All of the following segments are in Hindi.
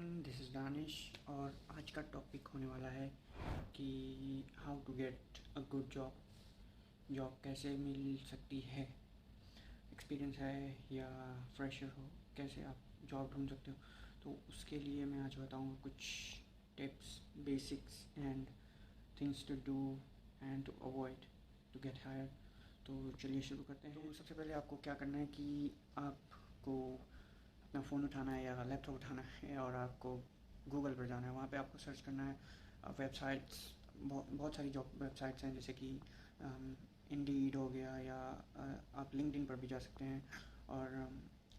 एवरीवन, दिस इज़ दानिश और आज का टॉपिक होने वाला है कि how to get a good job कैसे मिल सकती है। एक्सपीरियंस है या फ्रेशर हो, कैसे आप जॉब ढूंढ सकते हो। तो उसके लिए मैं आज बताऊंगा कुछ tips, basics and things to do and to avoid to get hire. तो चलिए शुरू करते हैं। तो सबसे पहले आपको क्या करना है कि आपको अपना फ़ोन उठाना है या लैपटॉप उठाना है और आपको गूगल पर जाना है। वहाँ पे आपको सर्च करना है वेबसाइट्स। बहुत सारी जॉब वेबसाइट्स हैं, जैसे कि इंडीड हो गया, या आप लिंक्डइन पर भी जा सकते हैं। और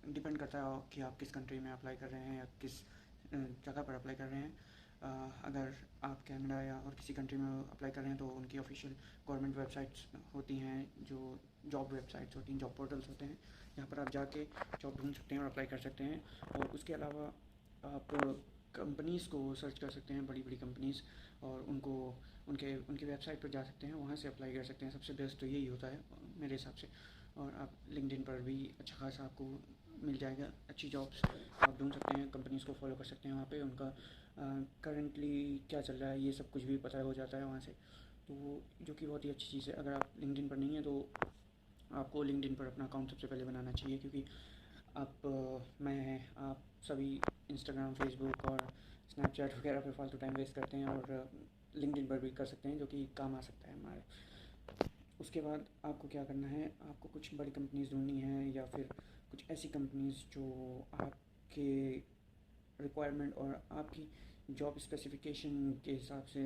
डिपेंड करता है कि आप किस कंट्री में अप्लाई कर रहे हैं या किस जगह पर अप्लाई कर रहे हैं। अगर आप कनाडा या और किसी कंट्री में अप्लाई कर रहे हैं तो उनकी ऑफिशियल गवर्नमेंट वेबसाइट्स होती हैं, जो जॉब वेबसाइट्स होती हैं, जॉब पोर्टल्स होते हैं, जहाँ पर आप जाके जॉब ढूंढ सकते हैं और अप्लाई कर सकते हैं। और उसके अलावा आप कंपनीज़ को सर्च कर सकते हैं, बड़ी बड़ी कंपनीज़, और उनके उनकी वेबसाइट पर जा सकते हैं, वहाँ से अप्लाई कर सकते हैं। सबसे बेस्ट तो यही होता है मेरे हिसाब से। और आप लिंक्डइन पर भी अच्छा खासा आपको मिल जाएगा, अच्छी जॉब्स आप ढूंढ सकते हैं। कंपनीज़ को फॉलो कर सकते हैं, वहाँ पे उनका करंटली क्या चल रहा है ये सब कुछ भी पता हो जाता है वहाँ से, तो जो कि बहुत ही अच्छी चीज़ है। अगर आप लिंक्डइन पर नहीं है तो आपको लिंक्डइन पर अपना अकाउंट सबसे पहले बनाना चाहिए, क्योंकि आप सभी इंस्टाग्राम, फेसबुक और स्नैपचैट वगैरह पे फालतू टाइम वेस्ट करते हैं, और लिंक्डइन पर भी कर सकते हैं, जो कि काम आ सकता है हमारे। उसके बाद आपको क्या करना है, आपको कुछ बड़ी कंपनीज़ ढूंढनी है, या फिर कुछ ऐसी कंपनीज़ जो आपके रिक्वायरमेंट और आपकी जॉब स्पेसिफिकेशन के हिसाब से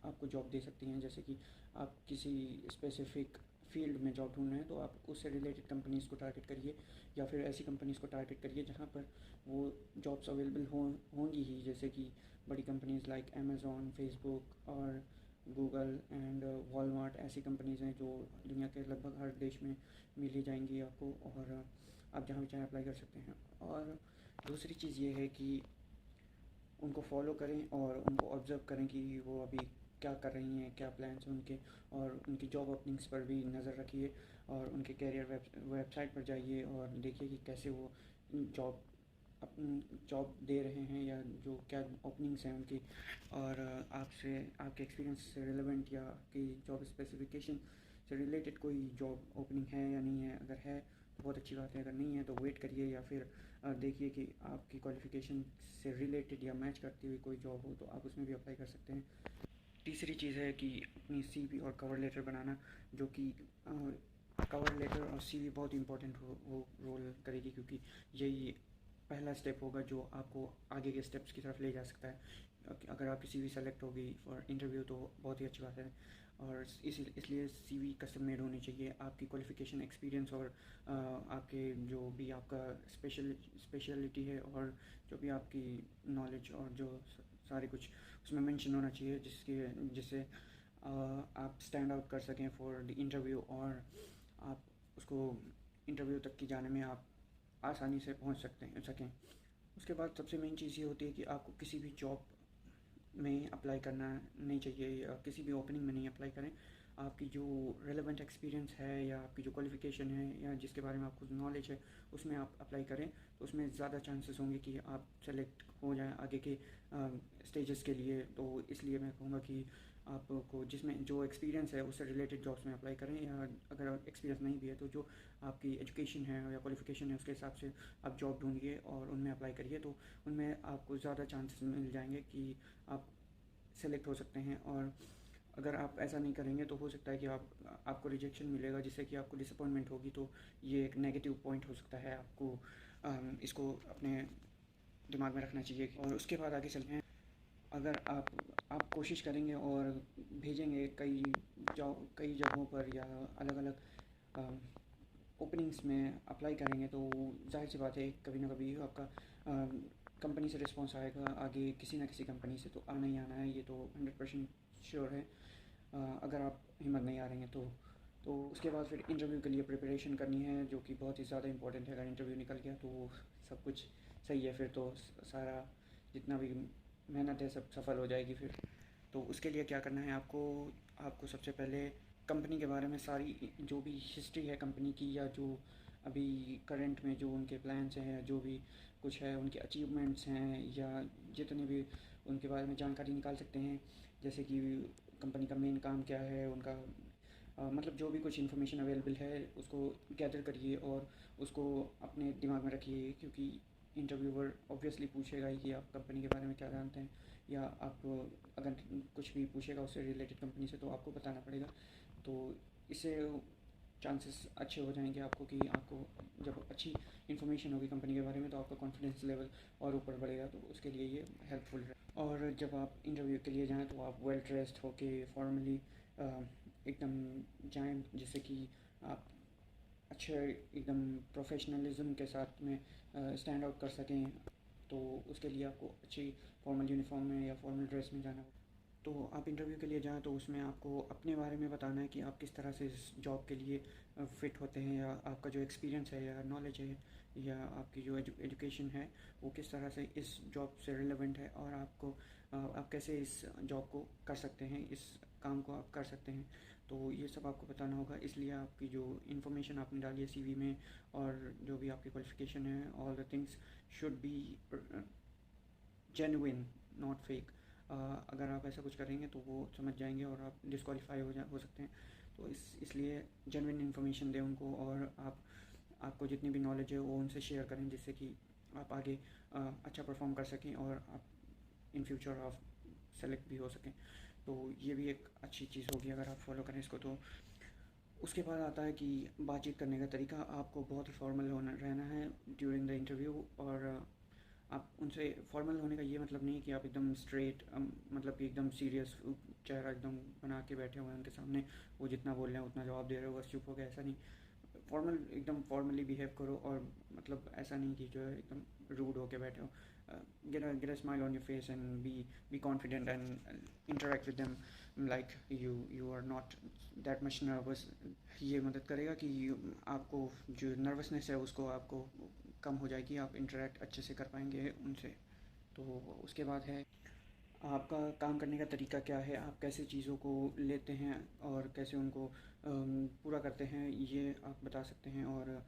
आपको जॉब दे सकती हैं। जैसे कि आप किसी स्पेसिफिक फील्ड में जॉब ढूंढ रहे हैं तो आप उससे रिलेटेड कंपनीज़ को टारगेट करिए, या फिर ऐसी कंपनीज़ को टारगेट करिए जहाँ पर वो जॉब्स अवेलेबल होंगी ही। जैसे कि बड़ी कंपनीज़ लाइक अमेज़ॉन, फेसबुक और गूगल एंड वॉलमार्ट ऐसी कंपनीज़ हैं जो दुनिया के लगभग हर देश में मिल ही जाएंगी आपको, और आप जहाँ भी चाहें अप्लाई कर सकते हैं। और दूसरी चीज़ ये है कि उनको फॉलो करें और उनको ऑब्ज़र्व करें कि वो अभी क्या कर रही हैं, क्या प्लान्स हैं उनके, और उनकी जॉब ओपनिंग्स पर भी नज़र रखिए, और उनके कैरियर वेबसाइट पर जाइए और देखिए कि कैसे वो जॉब अपनी जॉब दे रहे हैं, या जो क्या ओपनिंग्स हैं उनकी, और आपसे आपके एक्सपीरियंस से रिलेवेंट या आपकी जॉब स्पेसिफिकेशन से रिलेटेड कोई जॉब ओपनिंग है या नहीं है। अगर है तो बहुत अच्छी बात है, अगर नहीं है तो वेट करिए, या फिर देखिए कि आपकी क्वालिफ़िकेशन से रिलेटेड या मैच करती हुई कोई जॉब हो तो आप उसमें भी अप्लाई कर सकते हैं। तीसरी चीज़ है कि अपनी सीवी और कवर लेटर बनाना, जो कि कवर लेटर और सीवी बहुत इंपॉर्टेंट वो रोल करेगी, क्योंकि यही पहला स्टेप होगा जो आपको आगे के स्टेप्स की तरफ ले जा सकता है। अगर आपकी सीवी सेलेक्ट होगी फॉर इंटरव्यू तो बहुत ही अच्छी बात है। और इसलिए सीवी कस्टम मेड होनी चाहिए। आपकी क्वालिफ़िकेशन, एक्सपीरियंस और आपके जो भी आपका स्पेशलिटी है, और जो भी आपकी नॉलेज और जो सारे कुछ उसमें मेंशन होना चाहिए, जिससे आप स्टैंड आउट कर सकें फॉर द इंटरव्यू, और आप उसको इंटरव्यू तक की जाने में आप आसानी से पहुंच सकें। उसके बाद सबसे मेन चीज़ ये होती है कि आपको किसी भी जॉब में अप्लाई करना नहीं चाहिए, या किसी भी ओपनिंग में नहीं अप्लाई करें। आपकी जो रेलेवेंट एक्सपीरियंस है या आपकी जो क्वालिफ़िकेशन है या जिसके बारे में आपको नॉलेज है उसमें आप अप्लाई करें, तो उसमें ज़्यादा चांसेस होंगे कि आप सेलेक्ट हो जाएं आगे के स्टेजेस के लिए। तो इसलिए मैं कहूँगा कि आपको जिसमें जो एक्सपीरियंस है उससे रिलेटेड जॉब्स में अप्लाई करें, या अगर एक्सपीरियंस नहीं भी है तो जो आपकी एजुकेशन है या क्वालिफ़िकेशन है उसके हिसाब से आप जॉब ढूंढिए और उनमें अप्लाई करिए। तो उनमें आपको ज़्यादा चांसेस मिल जाएंगे कि आप सेलेक्ट हो सकते हैं। और अगर आप ऐसा नहीं करेंगे तो हो सकता है कि आपको रिजेक्शन मिलेगा, जिससे कि आपको डिसअपॉइंटमेंट होगी। तो ये एक नेगेटिव पॉइंट हो सकता है, आपको इसको अपने दिमाग में रखना चाहिए। और उसके बाद आगे चलते हैं। अगर आप कोशिश करेंगे और भेजेंगे कई जगहों पर, या अलग अलग ओपनिंग्स में अप्लाई करेंगे, तो जाहिर सी बात है कभी ना कभी आपका कंपनी से रिस्पॉन्स आएगा, आगे किसी ना किसी कंपनी से तो आना ही आना है, ये तो 100% श्योर है। अगर आप हिम्मत नहीं आ रही हैं तो उसके बाद फिर इंटरव्यू के लिए प्रिपरेशन करनी है, जो कि बहुत ही ज़्यादा इंपॉर्टेंट है। अगर इंटरव्यू निकल गया तो सब कुछ सही है, फिर तो सारा जितना भी मेहनत है सब सफल हो जाएगी फिर। तो उसके लिए क्या करना है, आपको सबसे पहले कंपनी के बारे में सारी जो भी हिस्ट्री है कंपनी की, या जो अभी करंट में जो उनके प्लान्स हैं, या जो भी कुछ है, उनके अचीवमेंट्स हैं या जितने भी उनके बारे में जानकारी निकाल सकते हैं, जैसे कि कंपनी का मेन काम क्या है, उनका मतलब जो भी कुछ इन्फॉर्मेशन अवेलेबल है उसको गैदर करिए और उसको अपने दिमाग में रखिए, क्योंकि इंटरव्यूअर ऑब्वियसली पूछेगा ही कि आप कंपनी के बारे में क्या जानते हैं, या आपको अगर कुछ भी पूछेगा उससे रिलेटेड कंपनी से तो आपको बताना पड़ेगा। तो इससे चांसेस अच्छे हो जाएंगे आपको कि आपको जब अच्छी इन्फॉर्मेशन होगी कंपनी के बारे में तो आपका कॉन्फिडेंस लेवल और ऊपर बढ़ेगा, तो उसके लिए ये हेल्पफुल है। और जब आप इंटरव्यू के लिए जाएँ तो आप वेल ड्रेस्ड होके फॉर्मली एकदम जाएँ, जिससे कि आप अच्छे एकदम प्रोफेशनलिज्म के साथ में स्टैंड आउट कर सकें। तो उसके लिए आपको अच्छी फॉर्मल यूनिफॉर्म में या फॉर्मल ड्रेस में जाना होगा। तो आप इंटरव्यू के लिए जाएँ तो उसमें आपको अपने बारे में बताना है कि आप किस तरह से इस जॉब के लिए फ़िट होते हैं, या आपका जो एक्सपीरियंस है या नॉलेज है या आपकी जो एजुकेशन है वो किस तरह से इस जॉब से रिलेवेंट है, और आपको आप कैसे इस जॉब को कर सकते हैं, इस काम को आप कर सकते हैं। तो ये सब आपको बताना होगा। इसलिए आपकी जो इन्फॉर्मेशन आपने डाली है सीवी में और जो भी आपकी क्वालिफ़िकेशन है, all the things should be genuine, not fake. अगर आप ऐसा कुछ करेंगे तो वो समझ जाएंगे और आप डिस्क्वालीफाई हो सकते हैं। तो इसलिए जेन्युइन इन्फॉर्मेशन दें उनको, और आपको जितनी भी नॉलेज है वो उनसे शेयर करें, जिससे कि आप आगे अच्छा परफॉर्म कर सकें और आप इन फ्यूचर आप सेलेक्ट भी हो सकें। तो ये भी एक अच्छी चीज़ होगी अगर आप फॉलो करें इसको। तो उसके बाद आता है कि बातचीत करने का तरीका। आपको बहुत ही फॉर्मल होना रहना है ड्यूरिंग द इंटरव्यू, और आप उनसे फॉर्मल होने का ये मतलब नहीं कि आप एकदम स्ट्रेट मतलब कि एकदम सीरियस चेहरा एकदम बना के बैठे हुए हैं उनके सामने, वो जितना बोल रहे हैं उतना जवाब दे रहे हो बस चुप हो गया, ऐसा नहीं। फॉर्मल एकदम फॉर्मली बिहेव करो, और मतलब ऐसा नहीं कि जो है एकदम रूड होके बैठे हो। get a smile on your face and be confident and interact with them like you are not that much nervous। ये मदद करेगा कि आपको जो नर्वसनेस है उसको आपको कम हो जाएगी, आप इंटरेक्ट अच्छे से कर पाएंगे उनसे। तो उसके बाद है आपका काम करने का तरीका क्या है, आप कैसे चीज़ों को लेते हैं और कैसे उनको पूरा करते हैं, ये आप बता सकते हैं। और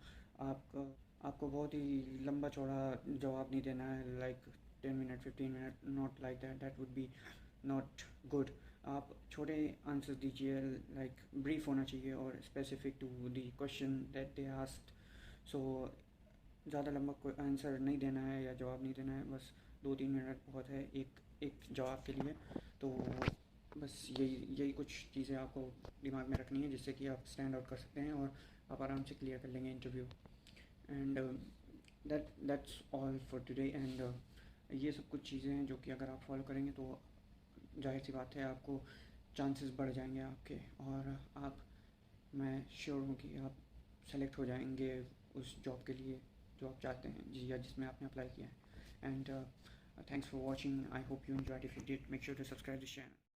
आपको बहुत ही लंबा चौड़ा जवाब नहीं देना है, like 10 minute 15 minute, not like that, that would be not good. आप छोटे आंसर दीजिए, लाइक ब्रीफ होना चाहिए और specific to the question that they asked. So ज़्यादा लंबा कोई आंसर नहीं देना है या जवाब नहीं देना है, बस 2-3 मिनट बहुत है एक एक जवाब के लिए। तो बस यही कुछ चीज़ें आपको दिमाग में रखनी है, जिससे कि आप स्टैंड आउट कर सकते हैं और आप आराम से क्लियर कर लेंगे interview. And that's all for today. And ये सब कुछ चीज़ें हैं जो कि अगर आप फॉलो करेंगे तो जाहिर सी बात है आपको चांसेस बढ़ जाएंगे आपके, और मैं श्योर हूँ कि आप सेलेक्ट हो जाएंगे उस जॉब के लिए जो आप चाहते हैं जी, या जिसमें आपने अप्लाई किया है। And thanks for watching, I hope you enjoyed. If you did, make sure to subscribe this channel.